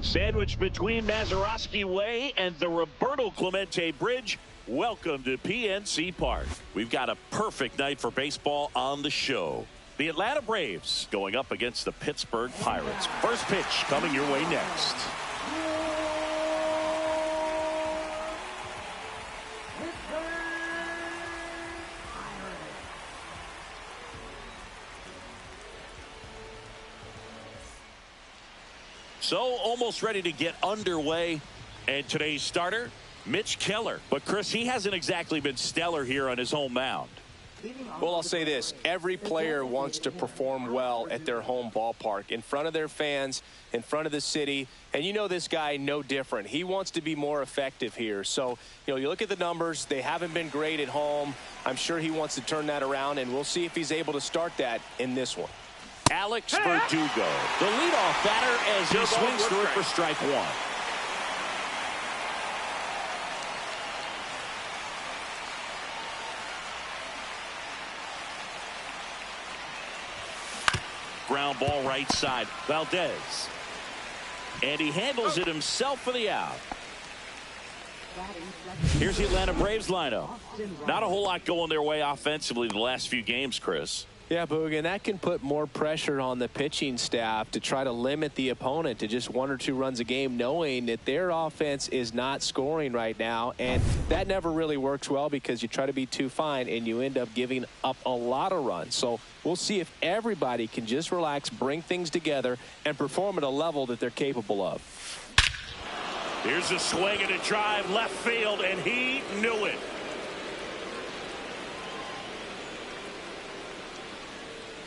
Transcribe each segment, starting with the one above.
Sandwiched between Mazeroski Way and the Roberto Clemente Bridge, welcome to PNC Park. We've got a perfect night for baseball on the show. The Atlanta Braves going up against the Pittsburgh Pirates. First pitch coming your way next. So almost ready to get underway. And today's starter, Mitch Keller. But Chris, he hasn't exactly been stellar here on his home mound. Well, I'll say this. Every player wants to perform well at their home ballpark, in front of their fans, in front of the city. And you know this guy no different. He wants to be more effective here. So, you look at the numbers. They haven't been great at home. I'm sure he wants to turn that around, and we'll see if he's able to start that in this one. Alex Verdugo, the leadoff batter, as he swings through it for strike one. Ground ball right side. Valdez. And he handles it himself for the out. Here's the Atlanta Braves lineup. Not a whole lot going their way offensively the last few games, Chris. Yeah, Boog, and that can put more pressure on the pitching staff to try to limit the opponent to just 1 or 2 runs a game, knowing that their offense is not scoring right now. And that never really works well because you try to be too fine and you end up giving up a lot of runs. So we'll see if everybody can just relax, bring things together, and perform at a level that they're capable of. Here's a swing and a drive left field, and he knew it.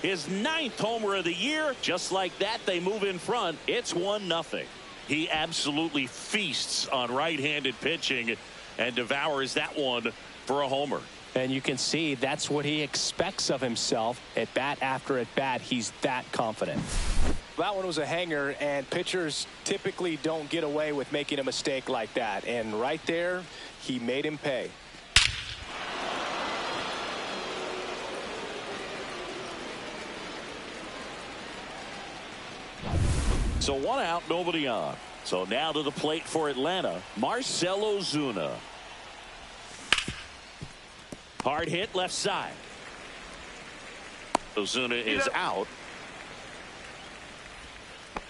His 9th homer of the year. Just like that, they move in front. It's 1-0. He absolutely feasts on right-handed pitching and devours that one for a homer. And you can see that's what he expects of himself at bat after at bat. He's that confident. That one was a hanger, and pitchers typically don't get away with making a mistake like that. And right there, he made him pay. So 1 out, nobody on. So now to the plate for Atlanta, Marcell Ozuna. Hard hit left side. Ozuna is out.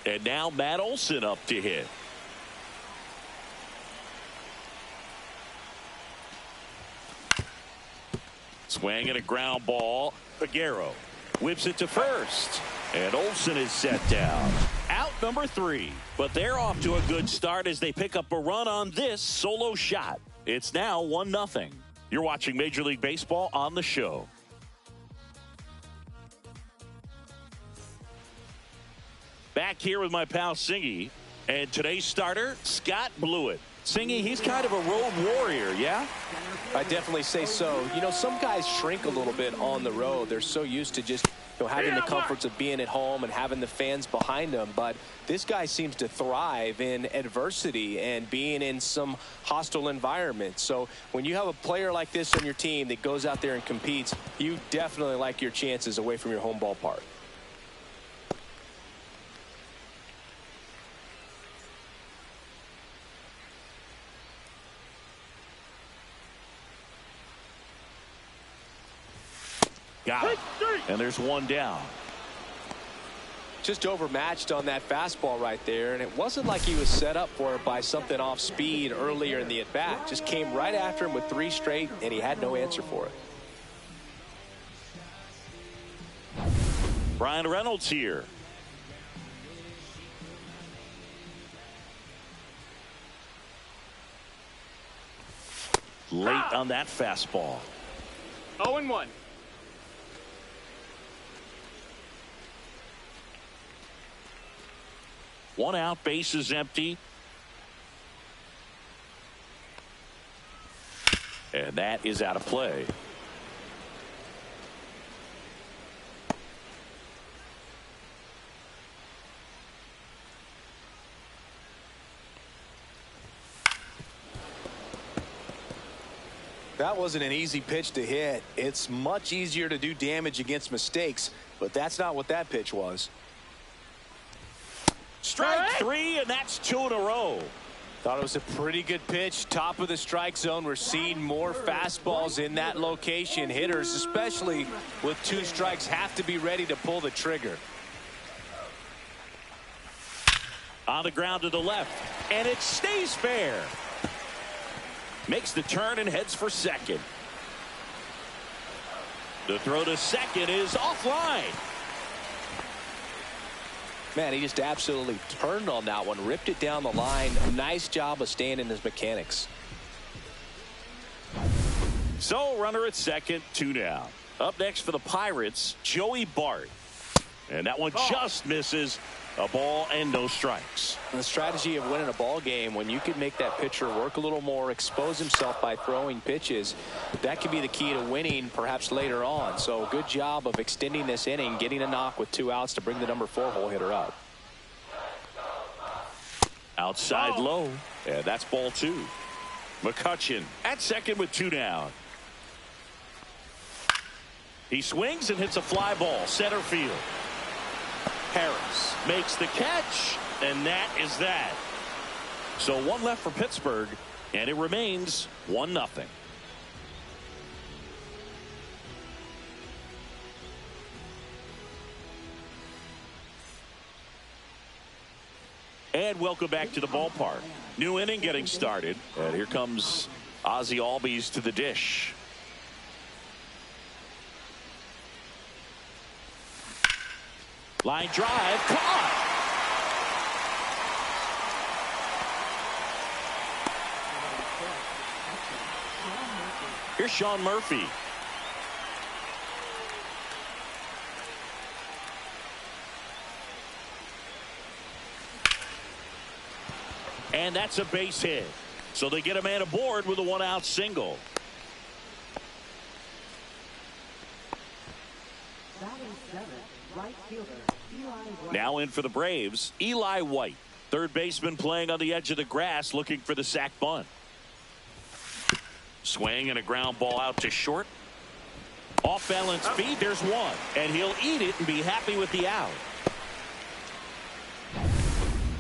And now Matt Olson up to hit. Swing and a ground ball. Figueroa whips it to first. And Olson is set down. Out number 3. But they're off to a good start as they pick up a run on this solo shot. It's now 1-0. You're watching Major League Baseball on the show. Back here with my pal Singy. And today's starter, Scott Blewett. Singy, he's kind of a road warrior, yeah? I definitely say so. Some guys shrink a little bit on the road. They're so used to just having the comforts of being at home and having the fans behind them. But this guy seems to thrive in adversity and being in some hostile environment. So when you have a player like this on your team that goes out there and competes, you definitely like your chances away from your home ballpark. Got it. And there's one down. Just overmatched on that fastball right there, and it wasn't like he was set up for it by something off speed earlier in the at-bat. Just came right after him with 3 straight, and he had no answer for it. Brian Reynolds here. Late on that fastball. 0-1. One out, base is empty. And that is out of play. That wasn't an easy pitch to hit. It's much easier to do damage against mistakes, but that's not what that pitch was. Strike three, and that's 2 in a row. Thought it was a pretty good pitch. Top of the strike zone. We're seeing more fastballs in that location. Hitters, especially with 2 strikes, have to be ready to pull the trigger. On the ground to the left, and it stays fair. Makes the turn and heads for second. The throw to second is offline. Man, he just absolutely turned on that one, ripped it down the line. Nice job of staying in his mechanics. So runner at second, 2 down. Up next for the Pirates, Joey Bart. And that one just misses. A ball and no strikes. The strategy of winning a ball game, when you can make that pitcher work a little more, expose himself by throwing pitches, that could be the key to winning perhaps later on. So good job of extending this inning, getting a knock with 2 outs to bring the number 4 hole hitter up. Outside low, and that's ball 2. McCutchen at second with 2 down. He swings and hits a fly ball center field. Harris makes the catch, and that is that. So 1 left for Pittsburgh, and it remains 1-0. And welcome back to the ballpark. New inning getting started, and here comes Ozzie Albies to the dish. Line drive, caught. Here's Sean Murphy. And that's a base hit. So they get a man aboard with a 1-out single. Now in for the Braves, Eli White. Third baseman playing on the edge of the grass, looking for the sac bunt. Swing and a ground ball out to short. Off balance feed, there's one. And he'll eat it and be happy with the out.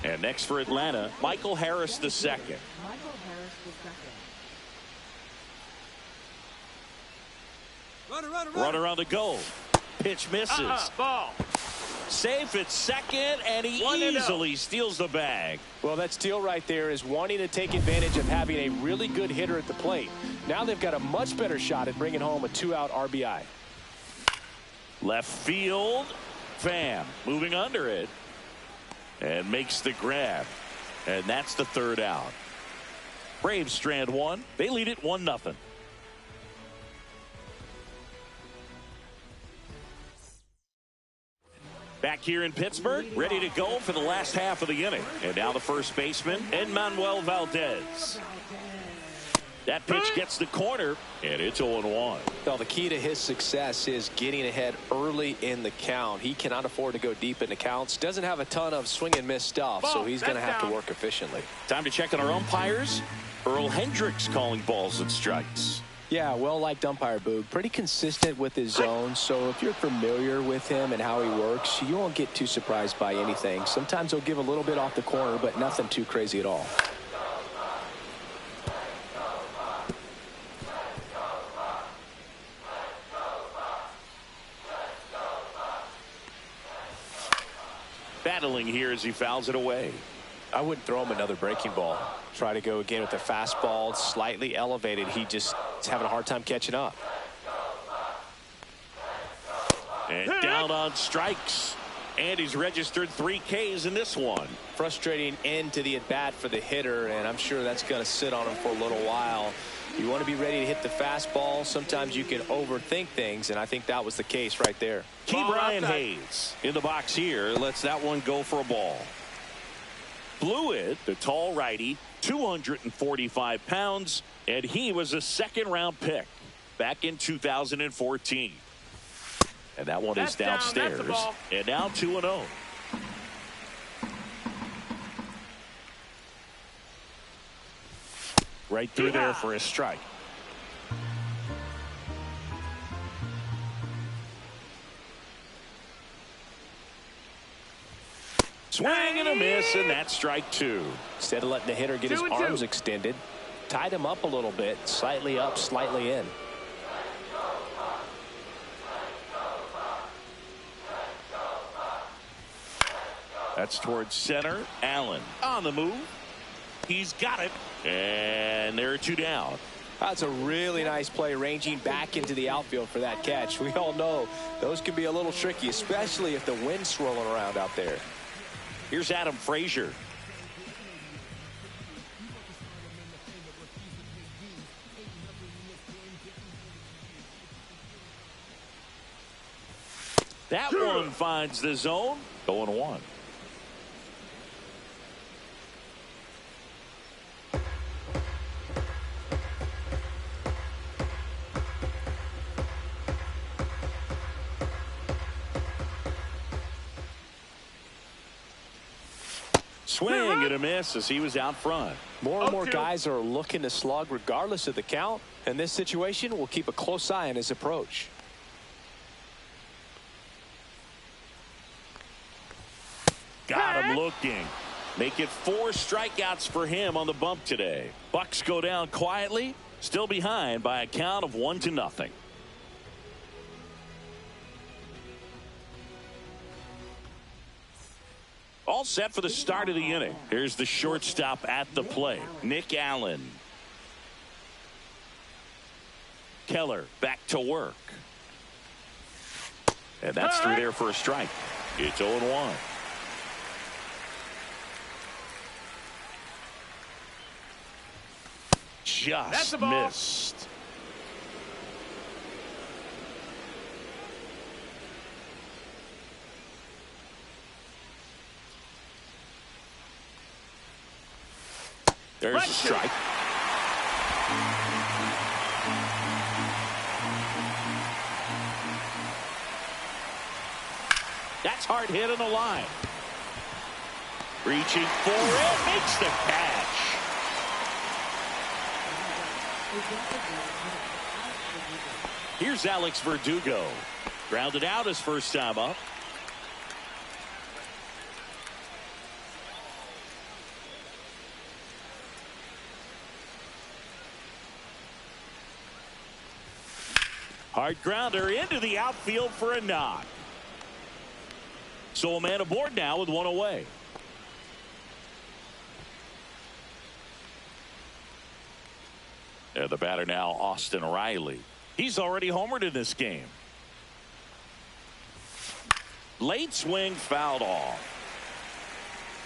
And next for Atlanta, Michael Harris the second. Runner on the go. Pitch misses. Ball. Safe at second, and he easily steals the bag. Well, that steal right there is wanting to take advantage of having a really good hitter at the plate. Now they've got a much better shot at bringing home a 2-out RBI. Left field. Pham moving under it. And makes the grab. And that's the 3rd out. Braves strand 1. They lead it 1-0. Back here in Pittsburgh, ready to go for the last half of the inning. And now the first baseman, Enmanuel Valdez. That pitch gets the corner, and it's 0-1. Well, the key to his success is getting ahead early in the count. He cannot afford to go deep in the counts. Doesn't have a ton of swing and miss stuff, so he's going to have to work efficiently. Time to check on our umpires. Earl Hendricks calling balls and strikes. Yeah, well-liked umpire, Boog. Pretty consistent with his zone, so if you're familiar with him and how he works, you won't get too surprised by anything. Sometimes he'll give a little bit off the corner, but nothing too crazy at all. Battling here as he fouls it away. I wouldn't throw him another breaking ball. Try to go again with the fastball, slightly elevated. He just is having a hard time catching up. And down on strikes. And he's registered 3 Ks in this one. Frustrating end to the at-bat for the hitter, and I'm sure that's going to sit on him for a little while. You want to be ready to hit the fastball. Sometimes you can overthink things, and I think that was the case right there. Brian Hayes in the box here lets that one go for a ball. Blewett, the tall righty, 245 pounds, and he was a 2nd-round pick back in 2014. And that one is downstairs. And now 2-0. Right through there for a strike. and a miss, and that's strike two. Instead of letting the hitter get his arms extended, tied him up a little bit, slightly up, slightly in. That's towards center. Allen on the move. He's got it. And there are two down. That's a really nice play, ranging back into the outfield for that catch. We all know those can be a little tricky, especially if the wind's swirling around out there. Here's Adam Frazier. That one finds the zone. 0-1. Swing and a miss as he was out front. More and more guys are looking to slug regardless of the count. In this situation, we'll keep a close eye on his approach. Got him looking. Make it 4 strikeouts for him on the bump today. Bucks go down quietly, still behind by a count of 1-0. All set for the start of the inning. Here's the shortstop at the plate, Nick Allen. Keller back to work. And that's through there for a strike. It's 0-1. Just missed. There's a strike. That's hard hit on the line. Reaching for it, makes the catch. Here's Alex Verdugo. Grounded out his first time up. Hard grounder into the outfield for a knock. So a man aboard now with one away. And the batter now, Austin Riley. He's already homered in this game. Late swing fouled off.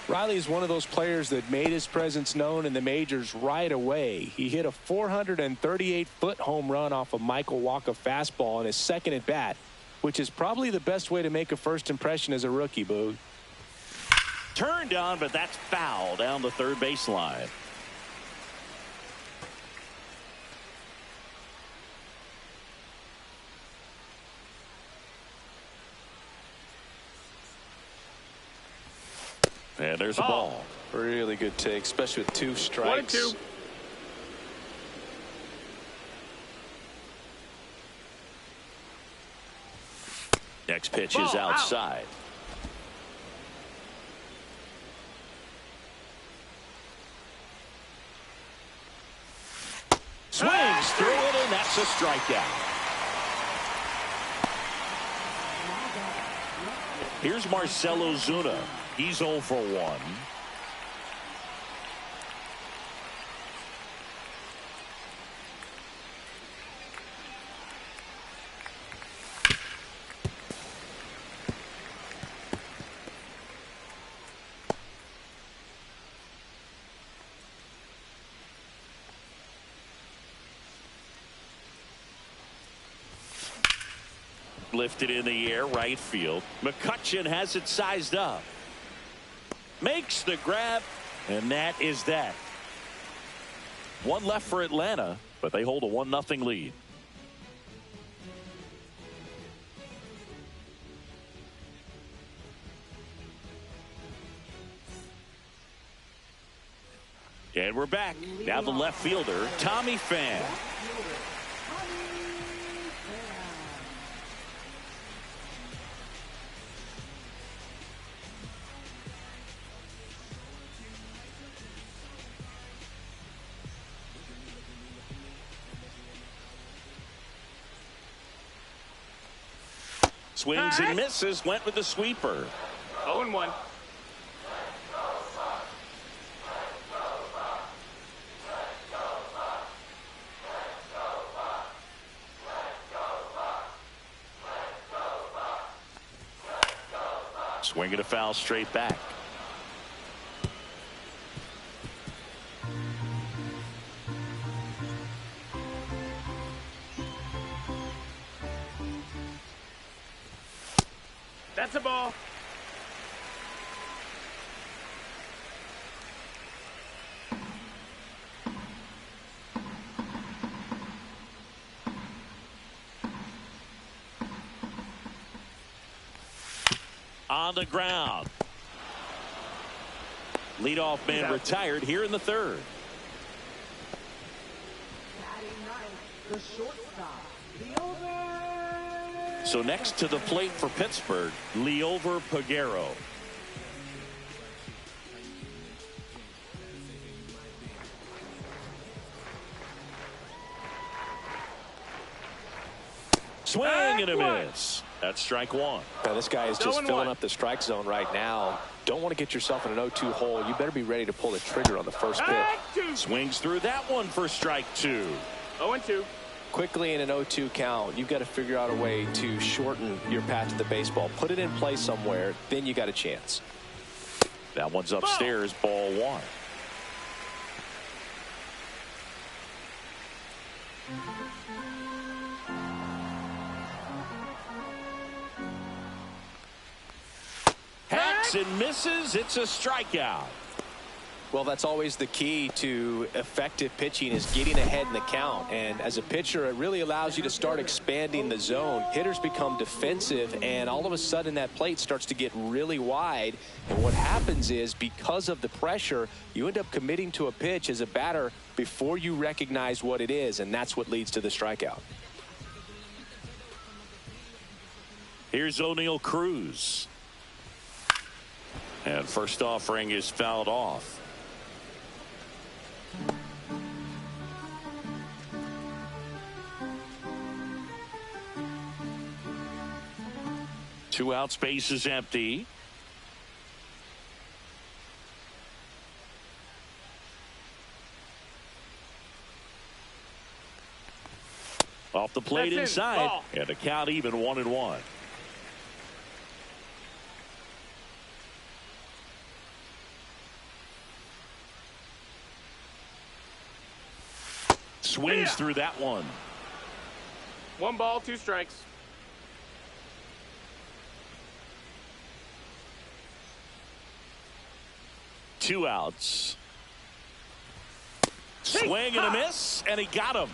Riley is one of those players that made his presence known in the majors right away. He hit a 438-foot home run off a Michael Wacha fastball in his second at bat, which is probably the best way to make a first impression as a rookie, Boog. Turned on, but that's foul down the third baseline. And there's a ball. Really good take, especially with 2 strikes. 1-2. Next pitch is outside. Swings through it, and that's a strikeout. Here's Marcelo Zuna. He's 0 for 1. Lifted in the air, right field. McCutchen has it sized up. Makes the grab, and that is that. One left for Atlanta, but they hold a 1-0 lead. And we're back. Now the left fielder, Tommy Pham. Swings and misses. Went with the sweeper. 0-1. Swinging a foul straight back. That's a ball. On the ground. Leadoff man retired here in the third. So next to the plate for Pittsburgh, Liover Peguero. Swing and a miss. That's strike one. Now, this guy is just filling up the strike zone right now. Don't want to get yourself in an 0-2 hole. You better be ready to pull the trigger on the first pitch. Swings through that one for strike two. 0-2. Quickly in an 0-2 count, you've got to figure out a way to shorten your path to the baseball. Put it in play somewhere, then you got a chance. That one's upstairs, ball one. Hacks and misses. It's a strikeout. Well, that's always the key to effective pitching, is getting ahead in the count. And as a pitcher, it really allows you to start expanding the zone. Hitters become defensive, and all of a sudden that plate starts to get really wide. And what happens is, because of the pressure, you end up committing to a pitch as a batter before you recognize what it is, and that's what leads to the strikeout. Here's O'Neal Cruz. And first offering is fouled off. Two out, space is empty. Off the plate inside, and a count even 1-1. Swings through that one. 1 ball, 2 strikes. Two outs. Swing and a miss, and he got him.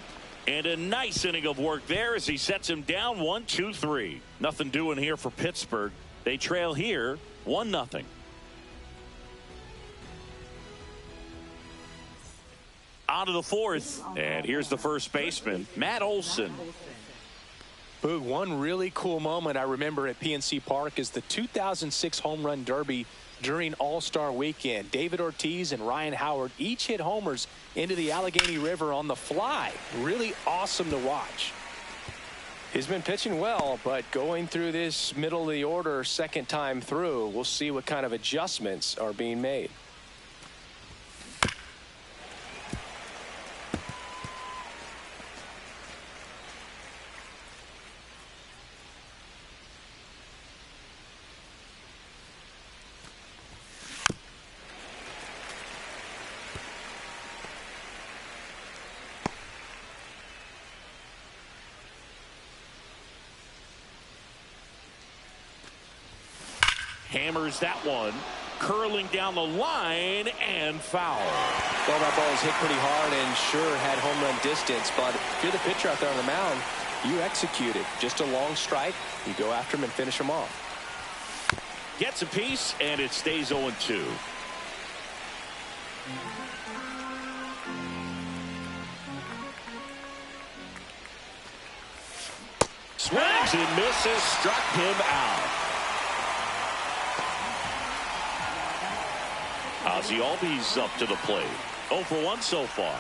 And a nice inning of work there as he sets him down 1-2-3. Nothing doing here for Pittsburgh. They trail here 1-0. On to the fourth, and here's the first baseman, Matt Olson. Boog, one really cool moment I remember at PNC Park is the 2006 Home Run Derby during All-Star Weekend. David Ortiz and Ryan Howard each hit homers into the Allegheny River on the fly. Really awesome to watch. He's been pitching well, but going through this middle of the order second time through, we'll see what kind of adjustments are being made. Hammers that one, curling down the line, and foul. Well, that ball was hit pretty hard and sure had home run distance, but if you're the pitcher out there on the mound, you execute it. Just a long strike, you go after him and finish him off. Gets a piece, and it stays 0-2. Swings and misses, struck him out. Ozzie Albies up to the plate. 0 for 1 so far.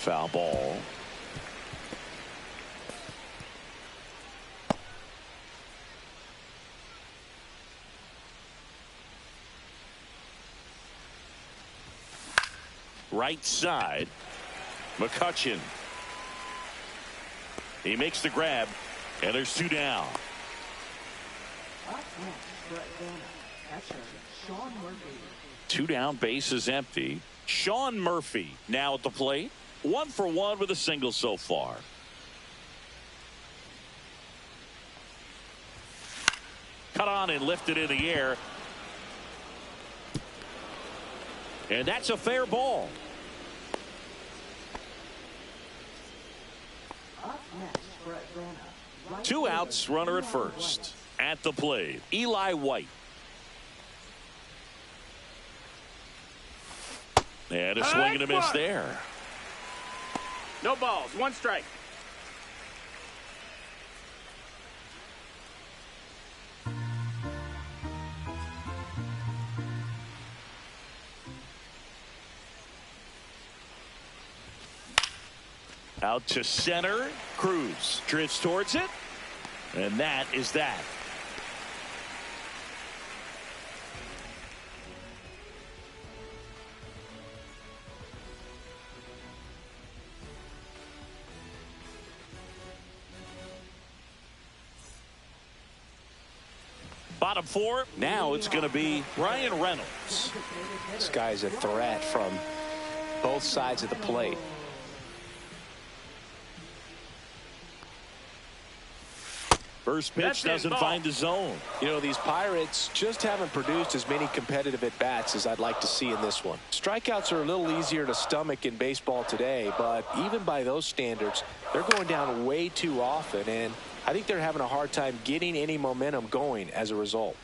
Foul ball. Right side. McCutcheon. He makes the grab, and there's 2 down. Two down, base is empty. Sean Murphy now at the plate. 1 for 1 with a single so far. Cut on and lifted in the air. And that's a fair ball. Two outs, runner at first. At the plate, Eli White. And a swing and a miss there. No balls, 1 strike. Out to center. Cruz drifts towards it. And that is that. Bottom 4. Now it's going to be Ryan Reynolds. This guy's a threat from both sides of the plate. First pitch doesn't find the zone. You know, these Pirates just haven't produced as many competitive at-bats as I'd like to see in this one. Strikeouts are a little easier to stomach in baseball today, but even by those standards, they're going down way too often, and I think they're having a hard time getting any momentum going as a result.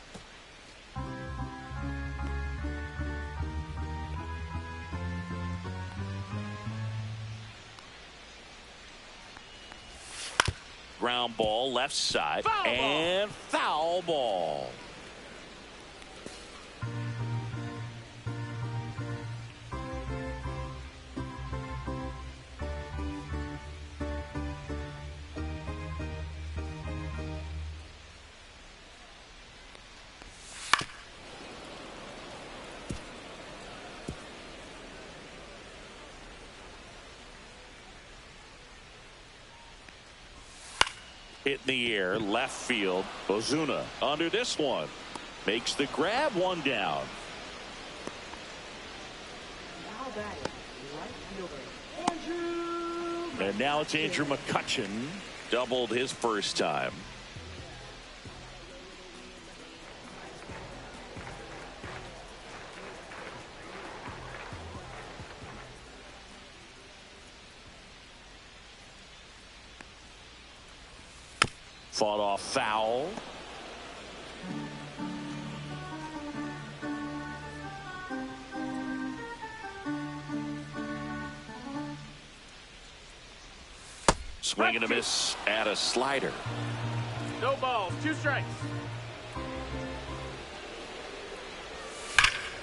Ground ball left side and foul ball. Hit in the air, left field. Ozuna under this one. Makes the grab, 1 down. And now it's Andrew McCutcheon. Doubled his first time. Fought off foul. Swing and a miss at a slider. No balls, 2 strikes.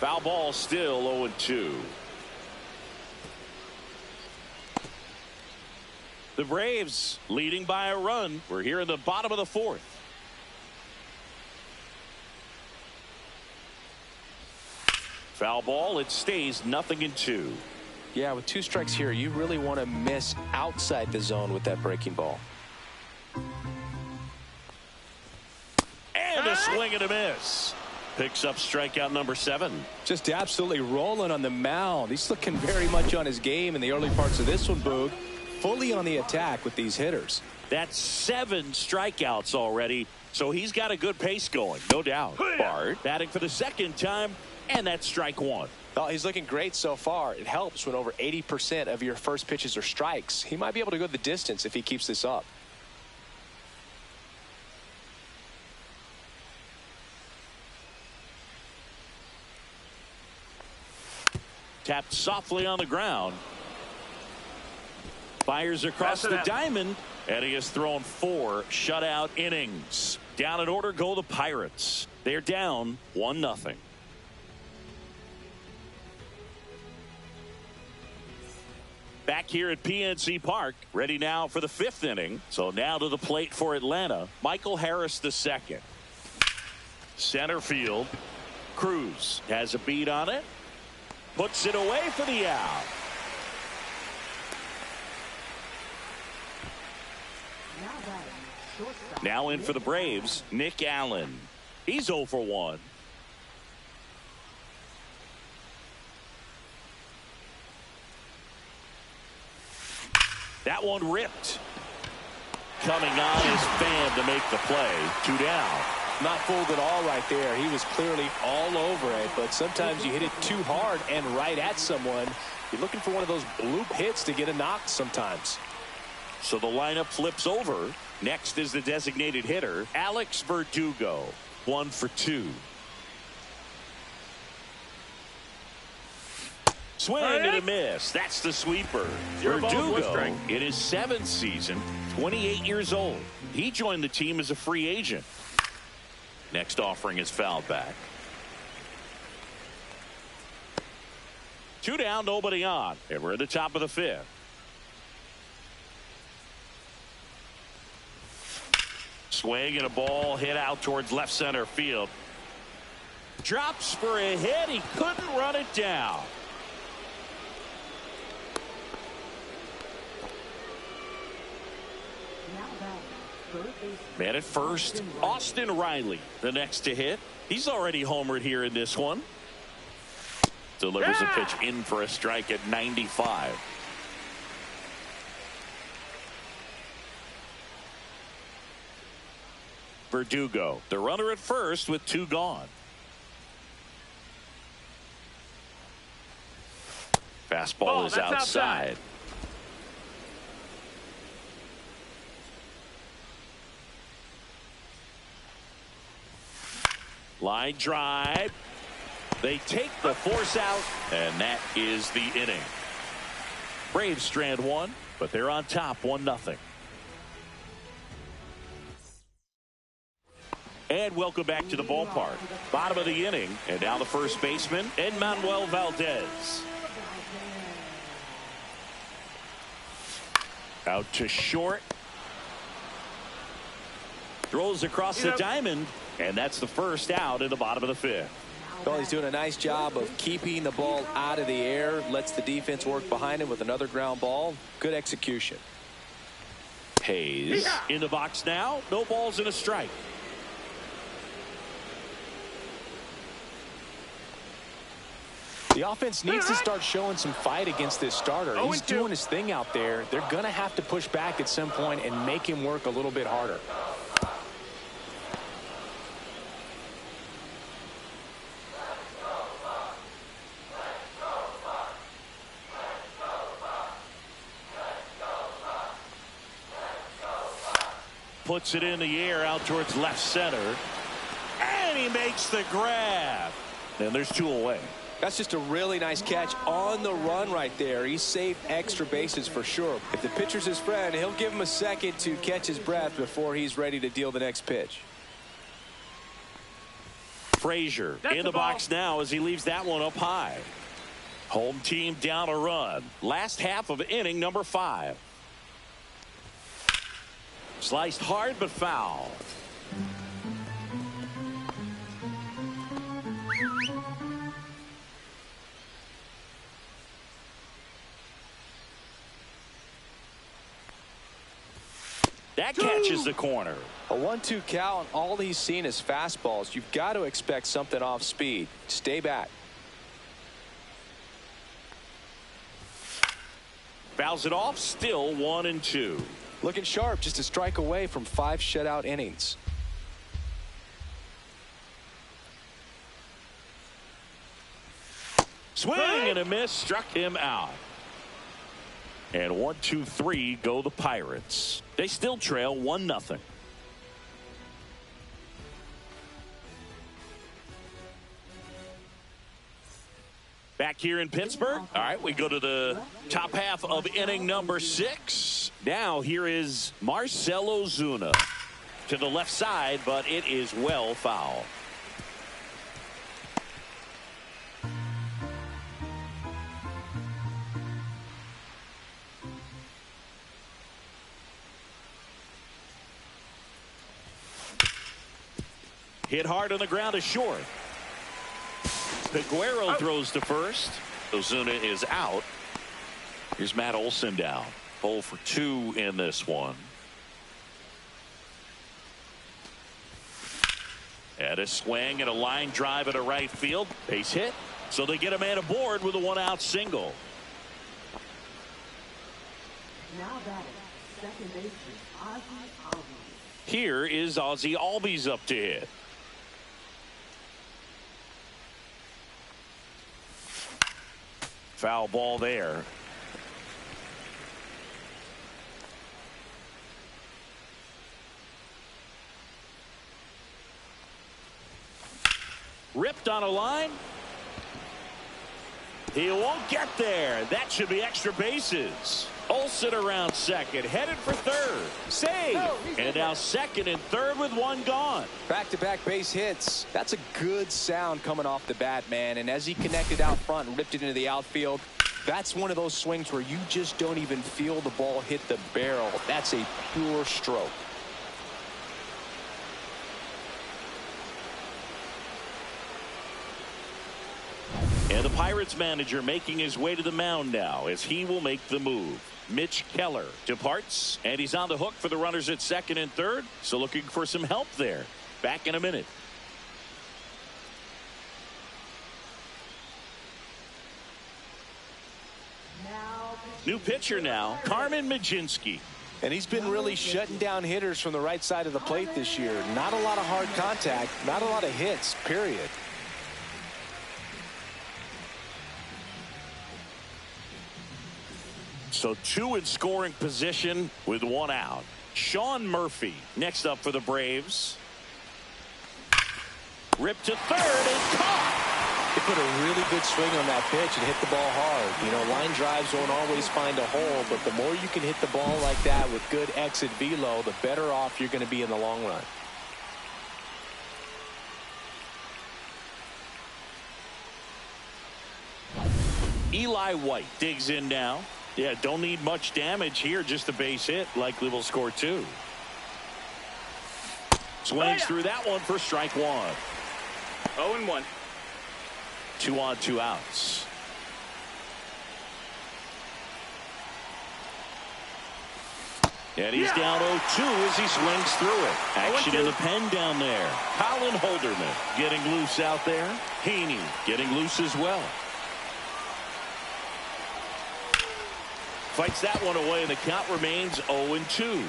Foul ball, still 0-2. The Braves leading by a run. We're here in the bottom of the 4th. Foul ball. It stays 0-2. Yeah, with 2 strikes here, you really want to miss outside the zone with that breaking ball. And a swing and a miss. Picks up strikeout number 7. Just absolutely rolling on the mound. He's looking very much on his game in the early parts of this one, Boog. Fully on the attack with these hitters. That's 7 strikeouts already, so he's got a good pace going, no doubt. Bart batting for the 2nd time, and that's strike 1. Oh, he's looking great so far. It helps when over 80% of your first pitches are strikes. He might be able to go the distance if he keeps this up. Tapped softly on the ground. Fires across the diamond, and he has thrown 4 shutout innings. Down in order go the Pirates. They're down 1-0. Back here at PNC Park, ready now for the 5th inning. So now to the plate for Atlanta, Michael Harris II. Center field. Cruz has a beat on it. Puts it away for the out. Now in for the Braves, Nick Allen. He's 0 for 1. That one ripped. Coming on is Pham to make the play. 2 down. Not fooled at all right there. He was clearly all over it, but sometimes you hit it too hard and right at someone. You're looking for one of those bloop hits to get a knock sometimes. So the lineup flips over. Next is the designated hitter, Alex Verdugo. 1 for 2. Swing and a miss. That's the sweeper. Verdugo in his 7th season, 28 years old. He joined the team as a free agent. Next offering is fouled back. 2 down, nobody on. And we're at the top of the 5th. Swing and a ball hit out towards left center field. Drops for a hit. He couldn't run it down. Man at first, Austin Riley, the next to hit. He's already homered here in this one. Delivers a pitch in for a strike at 95. Verdugo, the runner at first with 2 gone. Fastball is outside. Line drive. They take the force out, and that is the inning. Braves strand 1, but they're on top 1-0. And welcome back to the ballpark. Bottom of the inning, and now the first baseman, Enmanuel Valdez. Out to short. Throws across the diamond, and that's the first out in the bottom of the 5th. Well, he's doing a nice job of keeping the ball out of the air. Lets the defense work behind him with another ground ball. Good execution. Hayes in the box now. No balls and a strike. The offense needs to start showing some fight against this starter. He's doing his thing out there. They're going to have to push back at some point and make him work a little bit harder. Puts it in the air out towards left center. And he makes the grab. And there's 2 away. That's just a really nice catch on the run right there. He saved extra bases for sure. If the pitcher's his friend, he'll give him a second to catch his breath before he's ready to deal the next pitch. Frazier in the box now as he leaves that one up high. Home team down a run. Last half of inning number 5. Sliced hard but foul. That catches the corner. A 1-2 count. All he's seen is fastballs. You've got to expect something off speed. Stay back. Fouls it off. Still 1-2. Looking sharp, just a strike away from 5 shutout innings. Swing and a miss, struck him out. And 1-2-3 go the Pirates. They still trail 1-0. Back here in Pittsburgh. All right, we go to the top half of inning number 6. Now here is Marcell Ozuna to the left side, but it is well foul. Hit hard on the ground is short. Aguero throws to first. Ozuna is out. Here's Matt Olson down. 0 for 2 in this one. And a swing and a line drive at a right field. Base hit. So they get a man aboard with a 1-out single. Now batting, second baseman, Ozzie Albies. Here is Ozzie Albies up to hit. Foul ball there. Ripped on a line. He won't get there. That should be extra bases. Olsen around second, headed for third. Save. And now second and third with one gone. Back-to-back base hits. That's a good sound coming off the bat, man. And as he connected out front and ripped it into the outfield, that's one of those swings where you just don't even feel the ball hit the barrel. That's a pure stroke. And the Pirates manager making his way to the mound now as he will make the move. Mitch Keller departs, and he's on the hook for the runners at second and third. So looking for some help there. Back in a minute. New pitcher now, Carmen Mlodzinski. And he's been really shutting down hitters from the right side of the plate this year. Not a lot of hard contact, not a lot of hits, period. So 2 in scoring position with 1 out. Sean Murphy next up for the Braves. Ripped to third and caught. He put a really good swing on that pitch and hit the ball hard. You know, line drives won't always find a hole, but the more you can hit the ball like that with good exit velo, the better off you're going to be in the long run. Eli White digs in now. Yeah, don't need much damage here, just a base hit. Likely will score 2. Swings through that one for strike 1. 0-1. 2 on, 2 outs. And he's down 0-2 as he swings through it. Action in the pen down there. Colin Holderman getting loose out there. Heaney getting loose as well. Fights that one away, and the count remains 0-2.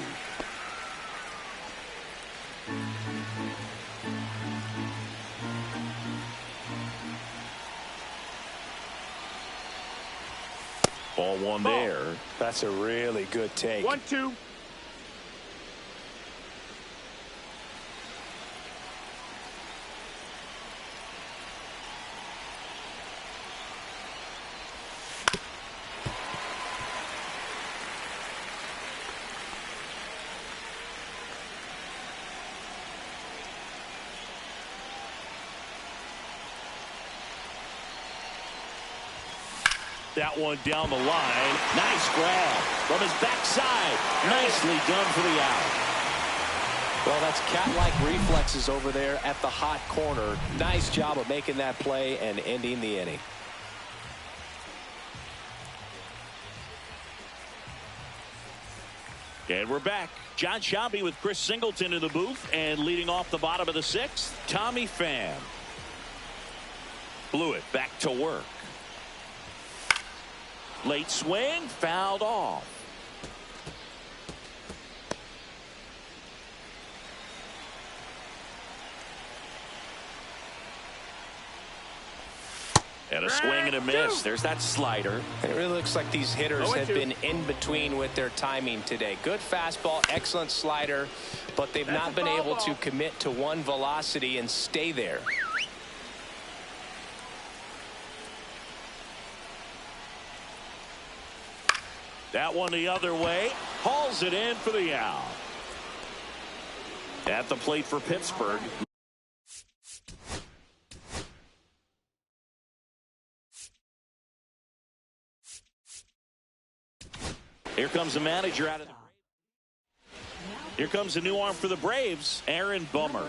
Ball 1 there. That's a really good take. 1-2. That one down the line. Nice grab from his backside. Nicely done for the out. Well, that's cat-like reflexes over there at the hot corner. Nice job of making that play and ending the inning. And we're back. John Shelby with Chris Singleton in the booth, and leading off the bottom of the 6th, Tommy Pham. Blew it back to work. Late swing, fouled off. And a swing and a miss. There's that slider. It really looks like these hitters have been in between with their timing today. Good fastball, excellent slider, but they've not been able to commit to one velocity and stay there. That one the other way. Hauls it in for the out. At the plate for Pittsburgh. Here comes the manager out of the... Here comes a new arm for the Braves, Aaron Bummer.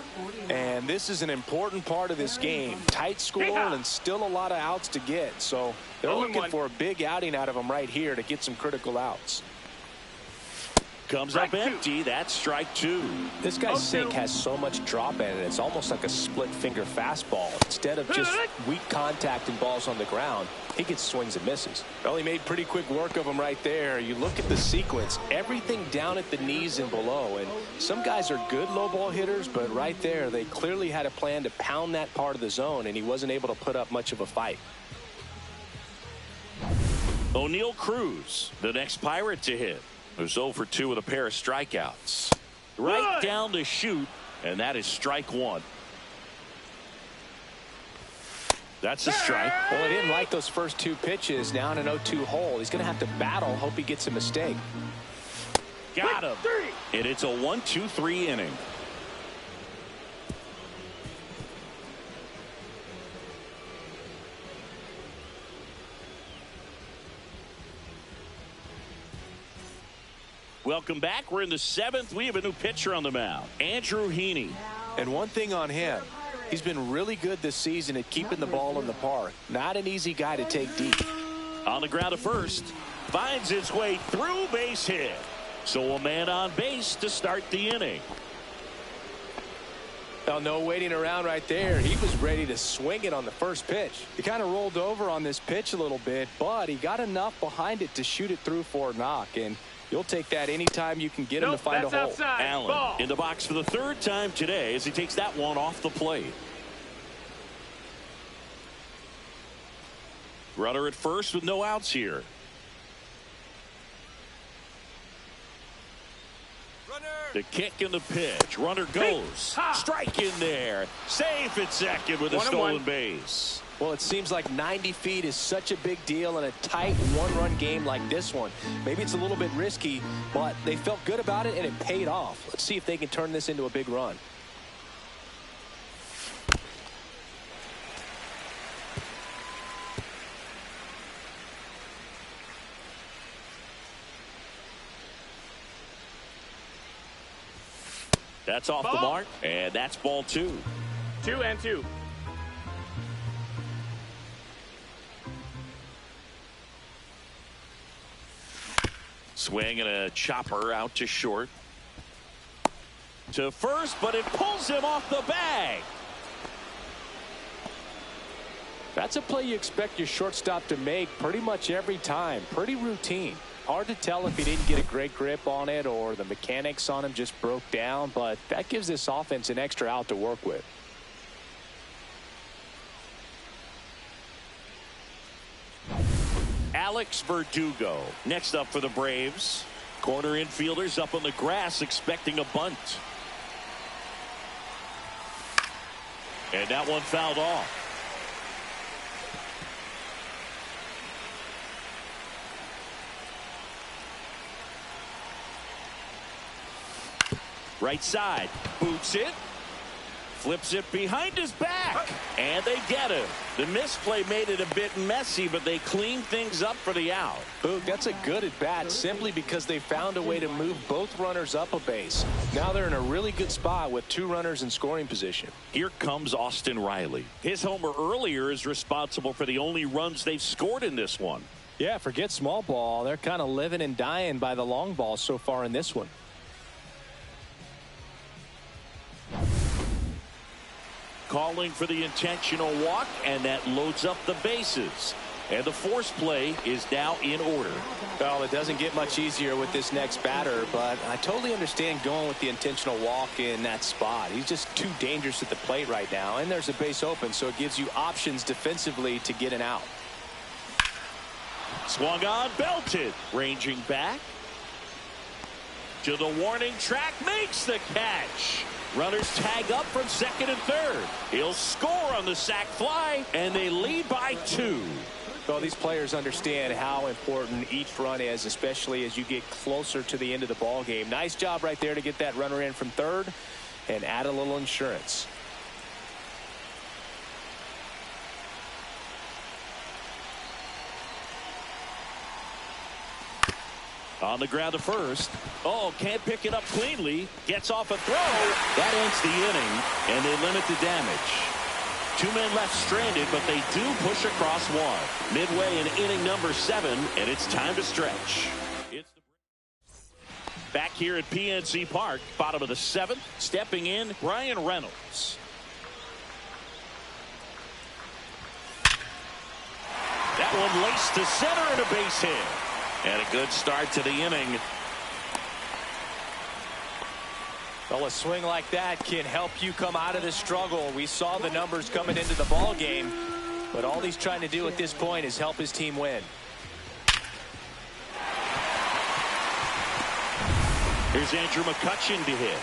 And this is an important part of this game. Tight score and still a lot of outs to get. So they're looking for a big outing out of him right here to get some critical outs. Comes up empty. That's strike two. This guy's sink has so much drop in it. It's almost like a split finger fastball. Instead of just weak contact and balls on the ground, he gets swings and misses. Well, he made pretty quick work of him right there. You look at the sequence, everything down at the knees and below. And some guys are good low ball hitters, but right there, they clearly had a plan to pound that part of the zone, and he wasn't able to put up much of a fight. O'Neal Cruz, the next Pirate to hit. Who's 0 for 2 with a pair of strikeouts. Right down to shoot, and that is strike one. That's a strike. Well, he didn't like those first two pitches. Now in an 0-2 hole. He's going to have to battle, hope he gets a mistake. Got him. And it's a 1-2-3 inning. Welcome back. We're in the 7th. We have a new pitcher on the mound, Andrew Heaney. And one thing on him, he's been really good this season at keeping the ball in the park. Not an easy guy to take deep. On the ground to first, finds his way through, base hit. So a man on base to start the inning. Well, no waiting around right there. He was ready to swing it on the first pitch. He kind of rolled over on this pitch a little bit, but he got enough behind it to shoot it through for a knock. And you'll take that anytime you can get him to find a hole. Outside. Allen Ball. in the box for the 3rd time today as he takes that one off the plate. Runner at first with no outs here. The kick and the pitch. Runner goes. Strike in there. Safe at second with a stolen base. Well, it seems like 90 feet is such a big deal in a tight one-run game like this one. Maybe it's a little bit risky, but they felt good about it, and it paid off. Let's see if they can turn this into a big run. That's off the mark, and that's ball 2. 2-2. Swing and a chopper out to short. To first, but it pulls him off the bag. That's a play you expect your shortstop to make pretty much every time. Pretty routine. Hard to tell if he didn't get a great grip on it or the mechanics on him just broke down, but that gives this offense an extra out to work with. Alex Verdugo next up for the Braves. Corner infielders up on the grass expecting a bunt. And that one fouled off. Right side, boots it, flips it behind his back, and they get him. The misplay made it a bit messy, but they cleaned things up for the out. Boog, that's a good at bat simply because they found a way to move both runners up a base. Now they're in a really good spot with 2 runners in scoring position. Here comes Austin Riley. His homer earlier is responsible for the only runs they've scored in this one. Yeah, forget small ball. They're kind of living and dying by the long ball so far in this one. Calling for the intentional walk, and that loads up the bases. And the force play is now in order. Well, it doesn't get much easier with this next batter, but I totally understand going with the intentional walk in that spot. He's just too dangerous at the plate right now, and there's a base open, so it gives you options defensively to get an out. Swung on, belted, ranging back to the warning track, makes the catch. Runners tag up from second and third. He'll score on the sac fly, and they lead by 2. Well, these players understand how important each run is, especially as you get closer to the end of the ball game. Nice job right there to get that runner in from third and add a little insurance. On the ground to first. Oh, can't pick it up cleanly. Gets off a throw. That ends the inning, and they limit the damage. 2 men left stranded, but they do push across one. Midway in inning number 7, and it's time to stretch. Back here at PNC Park, bottom of the 7th, stepping in, Brian Reynolds. That one laced to center and a base hit. And a good start to the inning. Well, a swing like that can help you come out of the struggle. We saw the numbers coming into the ball game, but all he's trying to do at this point is help his team win. Here's Andrew McCutchen to hit.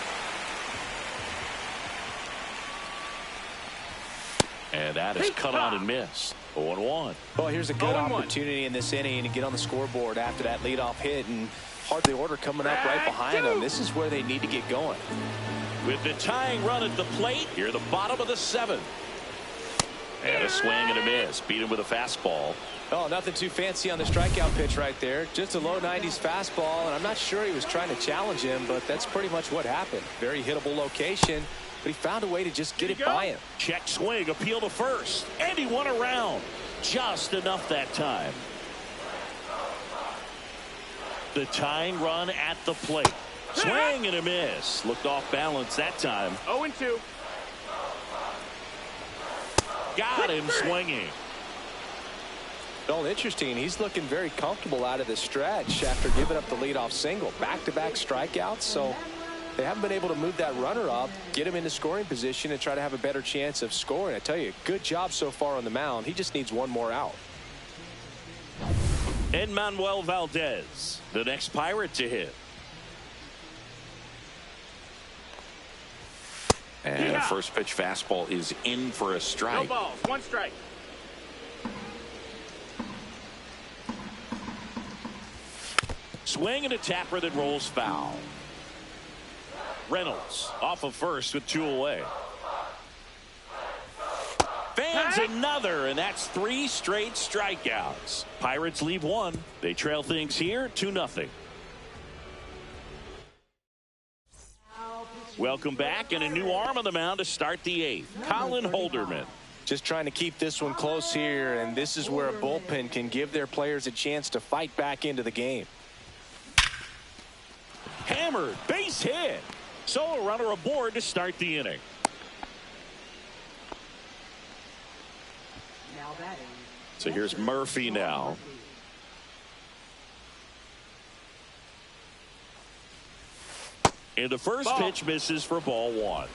And that is cut on and missed. 0-1. Well, here's a good opportunity in this inning to get on the scoreboard after that leadoff hit, and hardly order coming up right behind them. This is where they need to get going. With the tying run at the plate, here the bottom of the 7th. And a swing and a miss. Beat him with a fastball. Oh, nothing too fancy on the strikeout pitch right there. Just a low 90s fastball, and I'm not sure he was trying to challenge him, but that's pretty much what happened. Very hittable location, but he found a way to just get it by him. Check swing, appeal to first, and he won around. Just enough that time. The tying run at the plate. Swing and a miss. Looked off balance that time. 0-2. Got him swinging. Well, interesting. He's looking very comfortable out of the stretch after giving up the leadoff single. Back-to-back strikeouts, so they haven't been able to move that runner up, get him into scoring position, and try to have a better chance of scoring. I tell you, good job so far on the mound. He just needs one more out. Manuel Valdez, the next Pirate to hit. And a first pitch fastball is in for a strike. No balls, 1 strike. Swing and a tapper that rolls foul. Reynolds off of first with 2 away. Fans another, and that's 3 straight strikeouts. Pirates leave 1. They trail things here 2-0. Welcome back, and a new arm on the mound to start the 8th. Colin Holderman. Just trying to keep this one close here, and this is where a bullpen can give their players a chance to fight back into the game. Hammered, base hit. So a runner aboard to start the inning. Now batting. So here's Murphy now. And the first pitch misses for ball 1.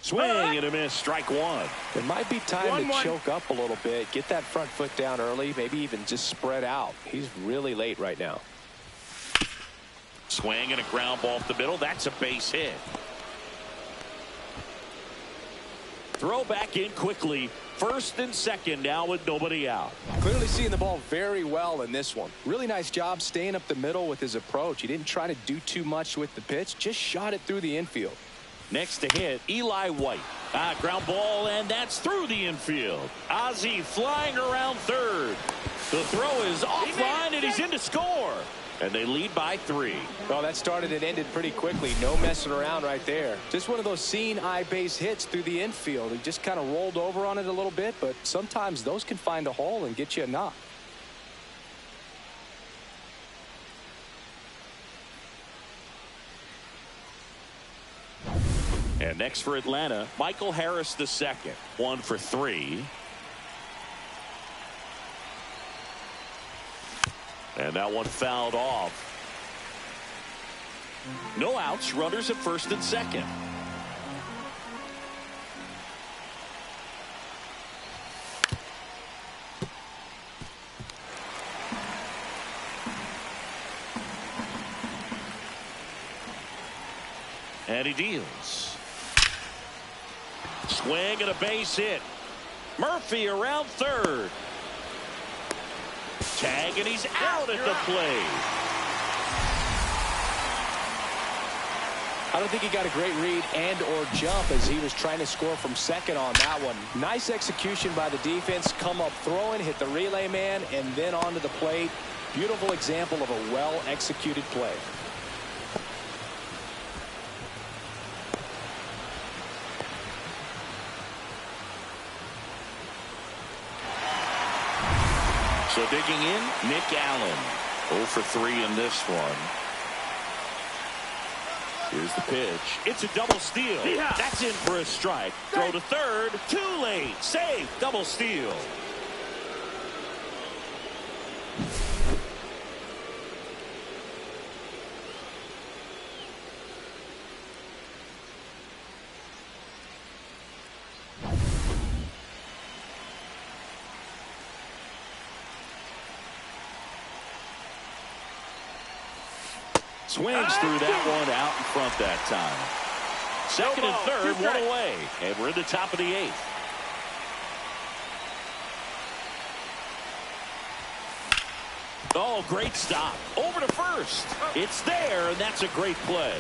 Swing and a miss, strike 1. It might be time to choke up a little bit, get that front foot down early, maybe even just spread out. He's really late right now. Swing and a ground ball off the middle. That's a base hit. Throw back in quickly. First and second now with nobody out. Clearly seeing the ball very well in this one. Really nice job staying up the middle with his approach. He didn't try to do too much with the pitch, just shot it through the infield. Next to hit, Eli White. Ground ball, and that's through the infield. Ozzie flying around third. The throw is offline, and he's in to score. And they lead by 3. Well, that started and ended pretty quickly. No messing around right there. Just one of those seeing eye base hits through the infield. He just kind of rolled over on it a little bit, but sometimes those can find a hole and get you a knock. And next for Atlanta, Michael Harris II. 1 for 3. And that one fouled off. No outs, runners at first and second. And he deals. Swing and a base hit. Murphy around third. Tag, and he's out at the plate. I don't think he got a great read and or jump as he was trying to score from second on that one. Nice execution by the defense. Come up throwing, hit the relay man, and then onto the plate. Beautiful example of a well-executed play. So digging in, Nick Allen. 0 for 3 in this one. Here's the pitch. It's a double steal. Yeah. That's in for a strike. Throw to third. Too late. Save. Double steal. Swings through that one out in front that time. Second and third, one away. And we're in the top of the 8th. Oh, great stop. Over to first. It's there, and that's a great play.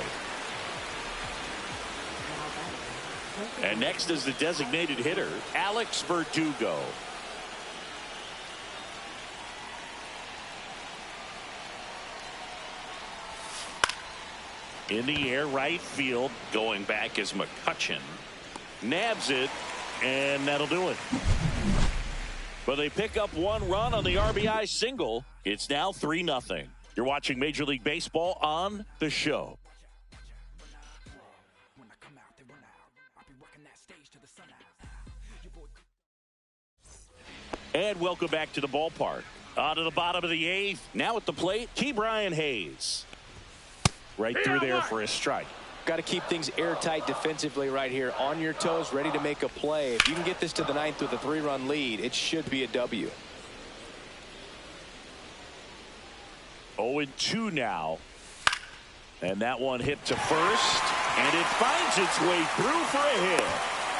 And next is the designated hitter, Alex Verdugo. In the air, right field. Going back is McCutchen. Nabs it, and that'll do it. But they pick up 1 run on the RBI single. It's now 3-0. You're watching Major League Baseball on The Show. And welcome back to the ballpark. On to the bottom of the 8th. Now at the plate, Ke'Bryan Hayes. Right through there for a strike. Got to keep things airtight defensively right here. On your toes, ready to make a play. If you can get this to the 9th with a 3-run lead, it should be a W. 0-2 now. And that one hit to first. And it finds its way through for a hit.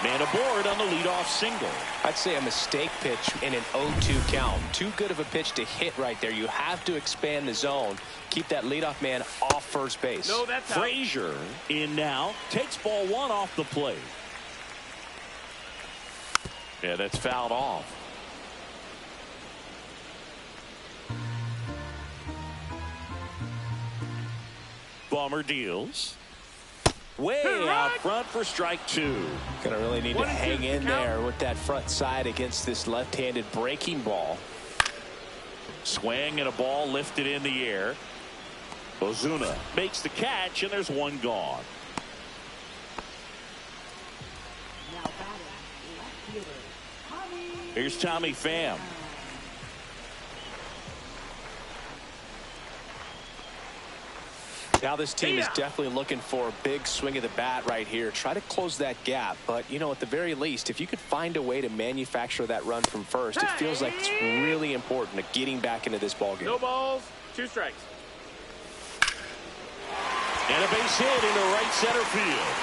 Man aboard on the leadoff single. I'd say a mistake pitch in an 0-2 count. Too good of a pitch to hit right there. You have to expand the zone. Keep that leadoff man off first base. No, that's Frazier in now. Takes ball 1 off the plate. Yeah, that's fouled off. Bummer deals. Way out front for strike 2. Gonna really need to hang in there with that front side against this left-handed breaking ball. Swing and a ball lifted in the air. Ozuna makes the catch, and there's 1 gone. Now batting, left fielder, Tommy. Here's Tommy Pham. Now this team is definitely looking for a big swing of the bat right here. Try to close that gap. But, you know, at the very least, if you could find a way to manufacture that run from first, it feels like it's really important to getting back into this ballgame. No balls, 2 strikes. And a base hit into right center field.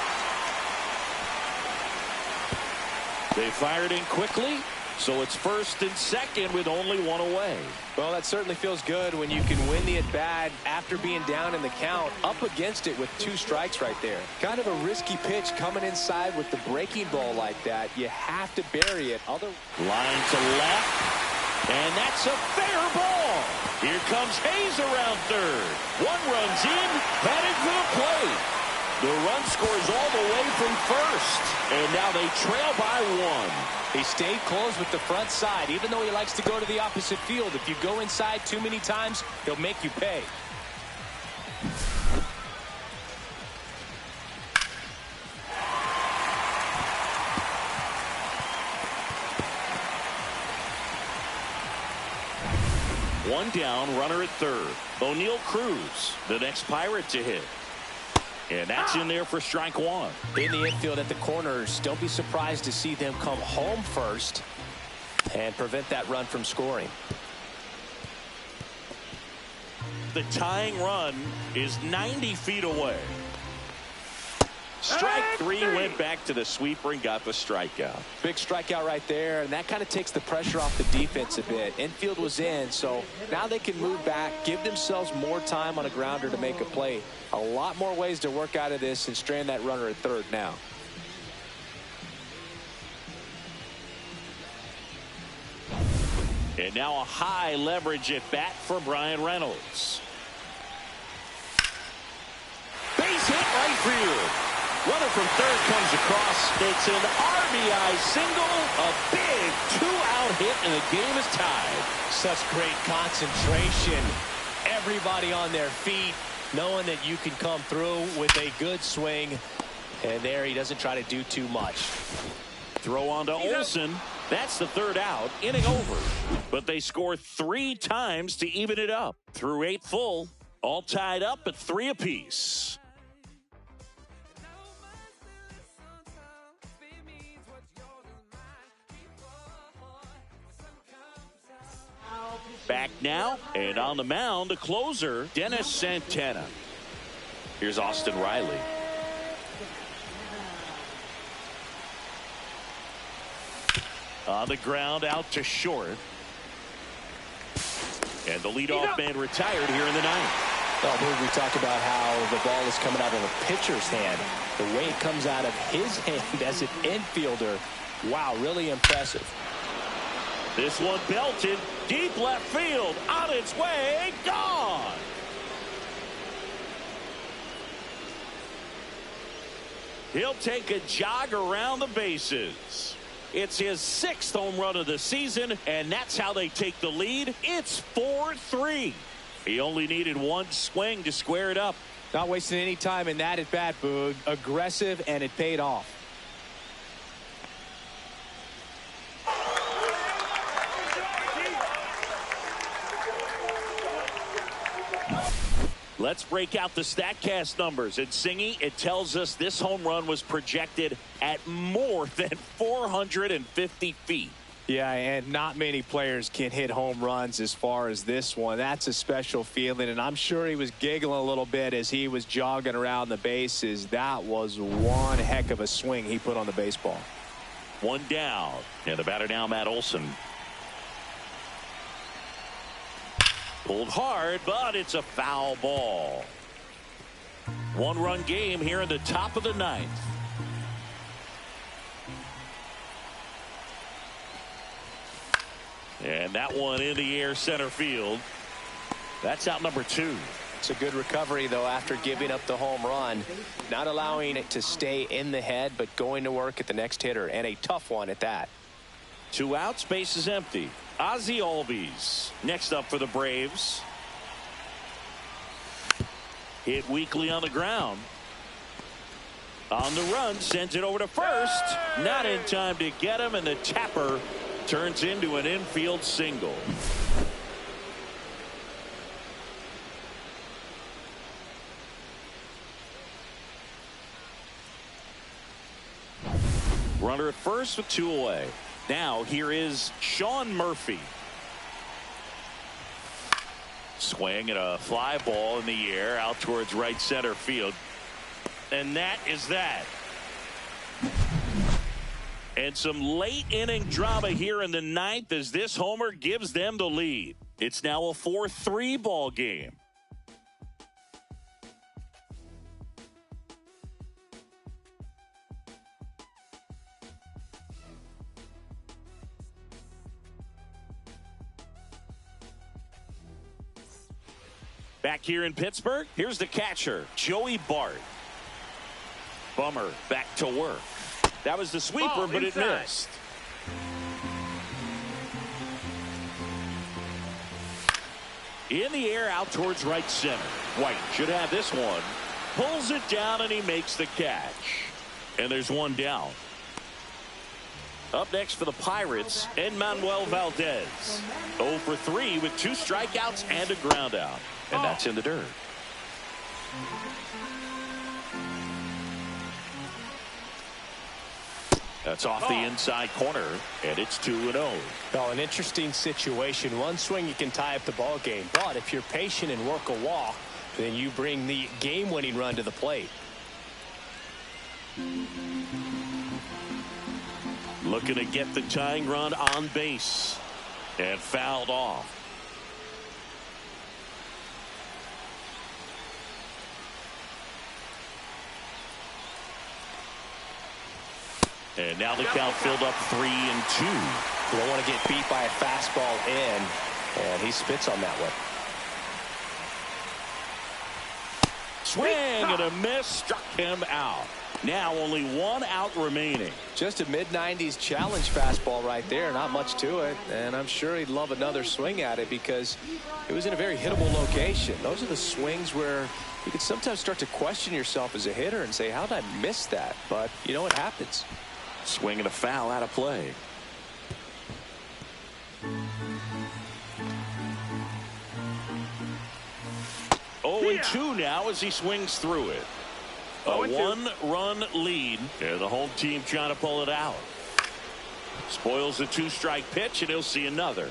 They fired in quickly, so it's first and second with only 1 away. Well, that certainly feels good when you can win the at-bat after being down in the count, up against it with 2 strikes right there. Kind of a risky pitch coming inside with the breaking ball like that. You have to bury it. Line to left, and that's a fair ball. Here comes Hayes around third. 1 runs in, headed for the plate. The run scores all the way from first, and now they trail by 1. He stayed close with the front side, even though he likes to go to the opposite field. If you go inside too many times, he'll make you pay. One down, runner at third. O'Neal Cruz, the next Pirate to hit. And that's in there for strike 1. In the infield at the corners, don't be surprised to see them come home first and prevent that run from scoring. The tying run is 90 feet away. Strike three, went back to the sweeper and got the strikeout. Big strikeout right there, and that kind of takes the pressure off the defense a bit. Infield was in, so now they can move back, give themselves more time on a grounder to make a play. A lot more ways to work out of this and strand that runner at third now. And now a high leverage at bat for Brian Reynolds. Base hit right field. Runner from third comes across. It's an RBI single. A big two-out hit, and the game is tied. Such great concentration. Everybody on their feet, knowing that you can come through with a good swing. And there he doesn't try to do too much. Throw on to Olsen. That's the third out. Inning over. But they score 3 times to even it up. Through 8 full. All tied up at 3 apiece. Back now, and on the mound, the closer, Dennis Santana. Here's Austin Riley. On the ground, out to short. And the leadoff man retired here in the ninth. Well, we talk about how the ball is coming out of a pitcher's hand. The way it comes out of his hand as an infielder, wow, really impressive. This one belted deep left field, on its way, gone. He'll take a jog around the bases. It's his 6th home run of the season, and that's how they take the lead. It's 4-3. He only needed 1 swing to square it up. Not wasting any time in that at bat, Boog. Aggressive, and it paid off. Let's break out the StatCast numbers. And Singy, it tells us this home run was projected at more than 450 feet. Yeah, and not many players can hit home runs as far as this one. That's a special feeling, and I'm sure he was giggling a little bit as he was jogging around the bases. That was one heck of a swing he put on the baseball. 1 down. And the batter now, Matt Olson. Pulled hard, but it's a foul ball. 1-run game here in the top of the 9th. And that one in the air center field. That's out number 2. It's a good recovery, though, after giving up the home run. Not allowing it to stay in the head, but going to work at the next hitter, and a tough one at that. 2 outs, base is empty. Ozzie Albies next up for the Braves. Hit weakly on the ground. On the run, sends it over to first. Not in time to get him, and the tapper turns into an infield single. Runner at first with 2 away. Now here is Sean Murphy. Swing and a fly ball in the air out towards right center field. And that is that. And some late inning drama here in the 9th as this homer gives them the lead. It's now a 4-3 ball game. Back here in Pittsburgh, here's the catcher, Joey Bart. Bummer back to work. That was the sweeper, but it missed. In the air out towards right center. White should have this one. Pulls it down, and he makes the catch. And there's 1 down. Up next for the Pirates, Enmanuel Valdez. 0 for 3 with 2 strikeouts and a ground out. And that's in the dirt. That's off the inside corner, and it's 2-0. Well, an interesting situation. One swing, you can tie up the ball game. But if you're patient and work a walk, then you bring the game-winning run to the plate. Looking to get the tying run on base. And fouled off. And now the count filled up 3-2. You don't want to get beat by a fastball in. And he spits on that one. Swing and a miss. Struck him out. Now only 1 out remaining. Just a mid-90s challenge fastball right there. Not much to it. And I'm sure he'd love another swing at it because it was in a very hittable location. Those are the swings where you can sometimes start to question yourself as a hitter and say, how did I miss that? But you know what happens. Swing and a foul out of play. Oh, and 2 now as he swings through it. A 1-run lead. And the home team trying to pull it out. Spoils the 2-strike pitch, and he'll see another.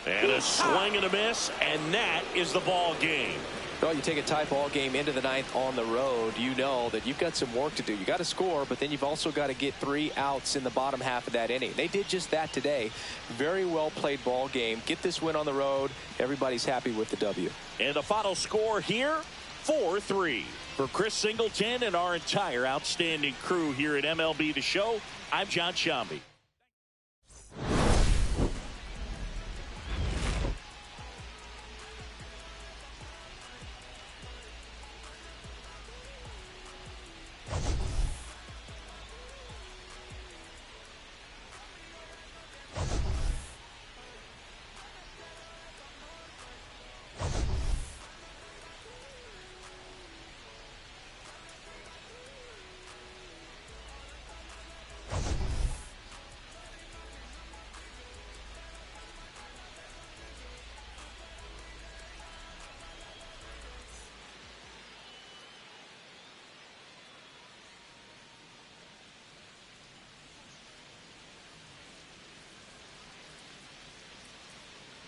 And a swing and a miss, and that is the ball game. Well, you take a tie ball game into the 9th on the road, you know that you've got some work to do. You got to score, but then you've also got to get 3 outs in the bottom half of that inning. They did just that today. Very well played ball game. Get this win on the road. Everybody's happy with the W. And the final score here, 4-3. For Chris Singleton and our entire outstanding crew here at MLB The Show, I'm John Shambi.